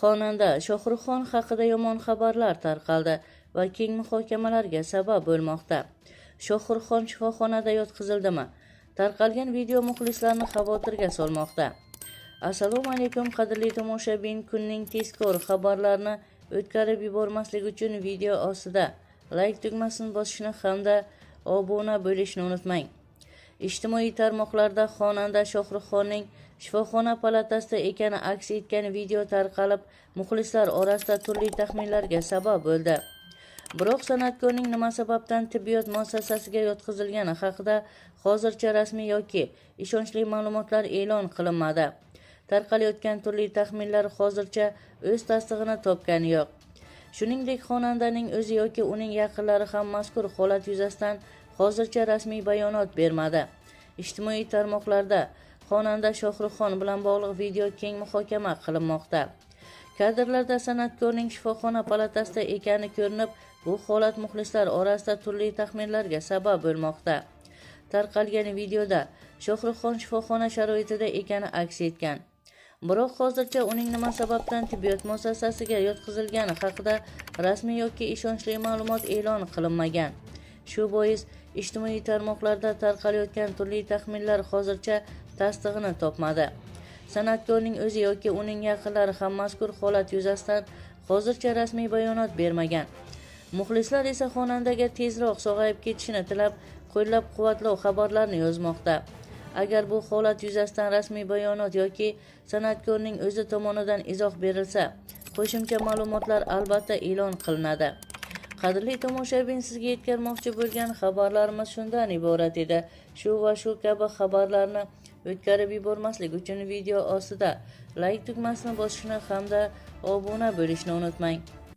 Xonanda Shohruxxon haqida yomon xabarlar tarqaldi va keng muhokamalarga sabab bo'lmoqda. Shohruxxon shifoxonada yotqizildimi? Tarqalgan video muxlislarni xavotirga solmoqda. Assalomu alaykum qadrli tomoshabin, kunning tezkor xabarlarini o'tkazib yubormaslik uchun video ostida like tugmasini bosishni hamda obuna bo'lishni unutmang. Ijtimoiy tarmoqlarda xonanda Shohruxxonning shifoxona palatasida ekani aks etgan video tarqalib, muxlislar orasida turli taxminlarga sabab bo'ldi. Biroq san'atkorning nima sababdan tibbiyot muassasasiga yotqizilgani haqida hozircha rasmiy yoki ishonchli ma'lumotlar e'lon qilinmadi. Tarqalayotgan turli taxminlar hozircha o'z tasdig'ini topgani yo'q. Shuningdek, xonandaning o'zi yoki uning yaqinlari ham mazkur holat yuzasidan hozircha rasmiy bayonot bermadi. Ijtimoiy tarmoqlarda xonanda Shohruxxon bilan bog'liq video keng muhokama qilinmoqda. Kadrlarda san'atkorning shifoxona palatasida ekani ko'rinib, bu holat muxlislar orasida turli taxminlarga sabab bo'lmoqda. Tarqalgan videoda Shohruxxon shifoxona sharoitida ekani aks etgan. Biroq hozircha uning nima sababdan tibbiyot muassasasiga yotqizilgani haqida rasmiy yoki ishonchli ma'lumot e'lon qilinmagan. Shu bois ijtimoiy tarmoqlarda tarqalayotgan turli taxminlar hozircha tasdig'ini topmadi. San'atkorning o'zi yoki uning yaqinlari ham mazkur holat yuzasidan hozircha rasmiy bayonot bermagan. Muxlislar esa xonandaga tezroq sog'ayib ketishini tilab, qo'llab-quvvatlov xabarlarni yozmoqda. Agar bu holat yuzasidan rasmiy bayonot yoki san'atkorning o'zi tomonidan izoh berilsa, qo'shimcha ma'lumotlar albatta e'lon qilinadi. Qadrli tomoshabin, sizga yetkazmoqchi bo'lgan xabarlarimiz shundan iborat edi. Shu va shu kabi xabarlarni o'tkazib yubormaslik uchun video ostida like tugmasini bosishni hamda obuna bo'lishni unutmang.